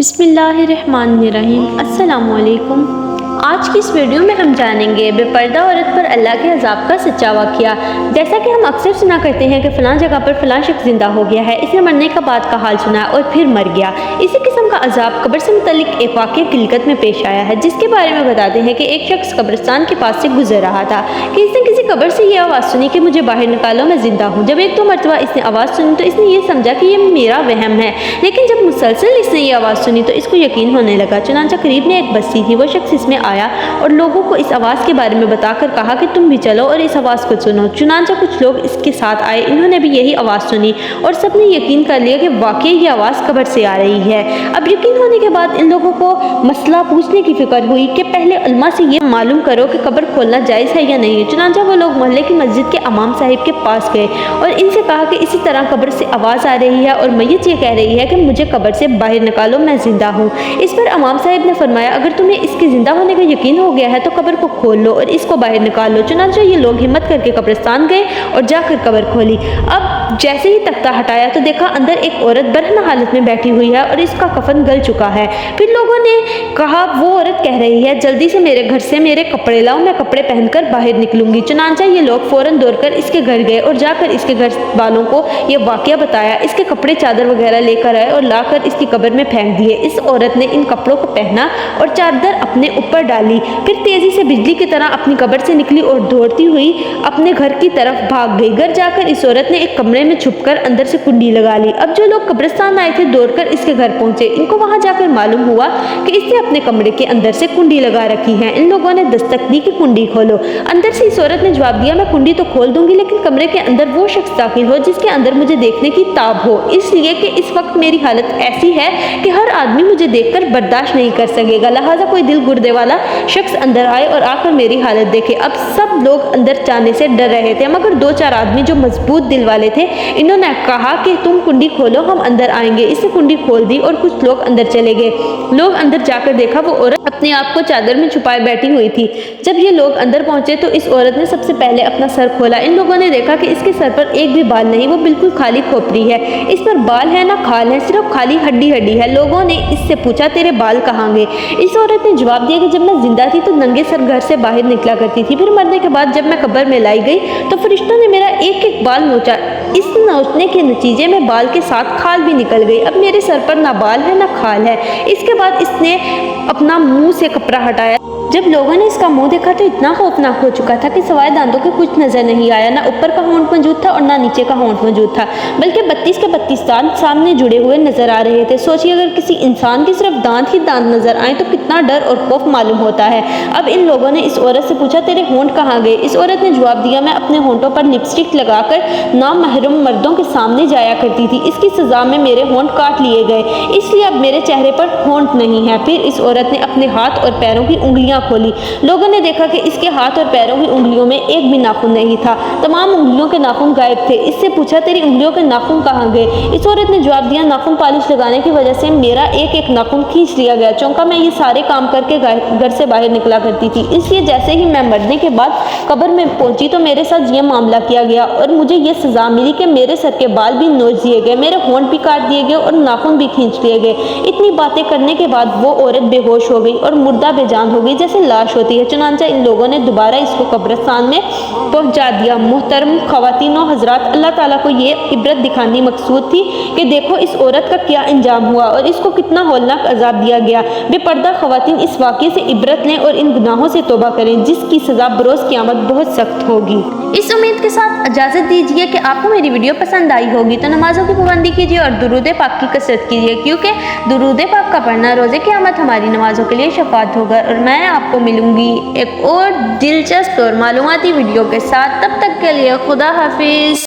बिस्मिल्लाहिर्रहमानिर्रहीम। अस्सलामु अलैकुम। आज की इस वीडियो में हम जानेंगे बेपर्दा औरत पर अल्लाह के अज़ाब का सच्चा वाक़या। जैसा कि हम अक्सर सुना करते हैं कि फ़लाँ जगह पर फ़लाँ शख्स ज़िंदा हो गया है, इसने मरने का बाद का हाल सुना और फिर मर गया। इसी किस्म का अज़ाब कब्र से मुतल्लिक एक वाक़या गिलगित में पेश आया है, जिसके बारे में बताते हैं कि एक शख्स कब्रिस्तान के पास से गुजर रहा था कि इसने किसी कब्र से ये आवाज़ सुनी कि मुझे बाहर निकालो, मैं ज़िंदा हूँ। जब एक दो मरतबा इसने आवाज़ सुनी तो इसने ये समझा कि ये मेरा वहम है, लेकिन जब मुसलसल इसने ये आवाज़ सुनी तो इसको यकीन होने लगा। चुनांचा करीब में एक बस्ती थी, वो शख्स इसमें आया और लोगों को इस आवाज़ के बारे में बताकर कहा कि तुम भी चलो और इस आवाज़ को सुनो। चुनांचा कुछ लोग इसके साथ आए, इन्होंने भी यही आवाज़ सुनी और सबने यकीन कर लिया कि वाकई ये आवाज़ कब्र से आ रही है। अब यकीन होने के बाद इन लोगों को मसला पूछने की फिक्र हुई कि पहले उलमा से ये मालूम करो कि कब्र खोलना जायज़ है या नहीं। चुनांचा वो लोग मोहल्ले की मस्जिद के इमाम साहिब के पास गए और इनसे कहा कि इसी तरह कब्र से आवाज़ आ रही है और मैयत ये कह रही है कि मुझे कब्र से बाहर निकालो, मैं ज़िंदा हूँ। इस पर इमाम साहिब ने फरमाया, अगर तुम्हें इसके ज़िंदा होने का यकीन हो गया है तो कब्र को खोल लो और इसको बाहर निकाल लो। चुनांचा ये लोग हिम्मत करके कब्रिस्तान गए और जाकर कब्र खोली। अब जैसे ही तख्ता हटाया तो देखा अंदर एक औरत बरहना हालत में बैठी हुई है और इसका कफन गल चुका है। फिर लोगों ने कहा, वो औरत कह रही है जल्दी से मेरे घर से मेरे कपड़े लाओ, मैं कपड़े पहनकर बाहर निकलूंगी। चुनांचा ये लोग फौरन दौड़कर इसके घर गए और जाकर इसके घर वालों को ये वाकया बताया। इसके कपड़े चादर वगैरह लेकर आए और लाकर इसकी कब्र में फेंक दिए। इस औरत ने इन कपड़ों को पहना और चादर अपने ऊपर डाली, फिर तेजी से बिजली की तरह अपनी कब्र से निकली और दौड़ती हुई अपने घर की तरफ भाग गई। घर जाकर इस औरत ने एक कमरे में छुपकर अंदर से कुंडी लगा ली। अब जो लोग कब्रिस्तान आए थे दौड़कर इसके घर पहुंचे। इनको वहां जाकर मालूम हुआ कि इसने अपने कमरे के अंदर से कुंडी लगा रखी है। इन लोगों ने दस्तक दी कि कुंडी खोलो। अंदर से इस औरत ने जवाब दिया, मैं कुंडी तो खोल दूंगी लेकिन कमरे के अंदर वो शख्स दाखिल हो जिसके अंदर मुझे देखने की ताब हो, इसलिए कि इस वक्त मेरी हालत ऐसी है कि हर आदमी मुझे देखकर बर्दाश्त नहीं कर सकेगा, लिहाजा कोई दिल गुर्दे वाला शख्स अंदर आए और आकर मेरी हालत देखे। अब सब लोग अंदर जाने से डर रहे थे, मगर दो चार आदमी जो मजबूत दिल वाले थे इन्होंने कहा कि तुम कुंडी खोलो, हम अंदर आएंगे। इसने कुंडी खोल दी और कुछ लोग अंदर चले गए। लोग अंदर जाकर देखा वो औरत अपने आप को चादर में छुपाए बैठी हुई थी। जब ये लोग अंदर पहुंचे तो इस औरत ने सबसे पहले अपना सर खोला। इन लोगों ने देखा कि इसके सर पर एक भी बाल नहीं, वो बिल्कुल खाली खोपड़ी है, इस पर बाल है ना खाल है, सिर्फ खाली हड्डी हड्डी है। लोगों ने इससे पूछा, तेरे बाल कहाँ गए? इस औरत ने जवाब दिया कि जब मैं जिंदा थी तो नंगे सर घर से बाहर निकला करती थी, फिर मरने के बाद जब मैं कब्र में लाई गई तो फरिश्तों ने मेरा एक एक बाल नोचा। इस नोचने के नतीजे में बाल के साथ खाल भी निकल गई। अब मेरे सर पर ना बाल है ना खाल है। इसके बाद इसने अपना मुंह से कपड़ा हटाया। जब लोगों ने इसका मुंह देखा तो इतना खौफनाक हो चुका था कि सवाए दांतों के कुछ नजर नहीं आया, ना ऊपर का होंठ मौजूद था और ना नीचे का होंठ मौजूद था, बल्कि 32 के 32 दांत सामने जुड़े हुए नजर आ रहे थे। सोचिए अगर किसी इंसान के सिर्फ दांत ही दांत नजर आए तो कितना डर और खौफ मालूम होता है। अब इन लोगों ने इस औरत से पूछा, तेरे होंठ कहाँ गए? इस औरत ने जवाब दिया, मैं अपने होंठों पर लिपस्टिक लगाकर नामहरम मर्दों के सामने जाया करती थी, इसकी सजा में मेरे होंठ काट लिए गए, इसलिए अब मेरे चेहरे पर होंठ नहीं है। फिर इस औरत ने अपने हाथ और पैरों की उंगलियां खोली। लोगों ने देखा कि इसके हाथ और पैरों की उंगलियों में एक भी नाखून नहीं था, तमाम उंगलियों के नाखून गायब थे। इससे पूछा, तेरी उंगलियों के नाखून कहाँ गए? इस औरत ने जवाब दिया, नाखून पॉलिश लगाने की वजह से मेरा एक एक नाखून खींच लिया गया, चौंका मैं ये सारे काम करके घर से बाहर निकला करती थी, इसलिए जैसे ही मैं मरने के बाद कब्र में पहुंची तो मेरे साथ ये मामला किया गया और मुझे ये सजा मिली कि मेरे सर के बाल भी नोच दिए गए, मेरे होंठ भी काट दिए गए और नाखून भी खींच लिए गए। इतनी बातें करने के बाद वो औरत बेहोश हो गई और मुर्दा बेजान हो गई जैसे लाश होती है। चुनांचा इन लोगों ने दोबारा इसको कब्रिस्तान में पहुंचा दिया। मुहतरम ख़वातीन और हजरात, अल्लाह ताला को ये इबरत दिखानी मकसूद थी कि देखो इस औरत का क्या अंजाम हुआ और इसको कितना हौलनाक अजाब दिया गया। बेपर्दा ख़वातीन इस वाक़े से इबरत लें और इन गुनाहों से तौबा करें जिसकी सज़ा बरोज़ क़यामत बहुत सख्त होगी। इस उम्मीद के साथ इजाज़त दीजिए कि आपको मेरी वीडियो पसंद आई होगी, तो नमाज़ों की पाबंदी कीजिए और दुरूद पाक की कसरत कीजिए, क्योंकि दुरूद पाक का पढ़ना रोज़े क़यामत हमारी नमाज़ों के लिए शफ़ाअत होगा। और मैं आपको मिलूंगी एक और दिलचस्प और मालूमाती वीडियो के साथ, तब तक के लिए खुदा हाफिज़।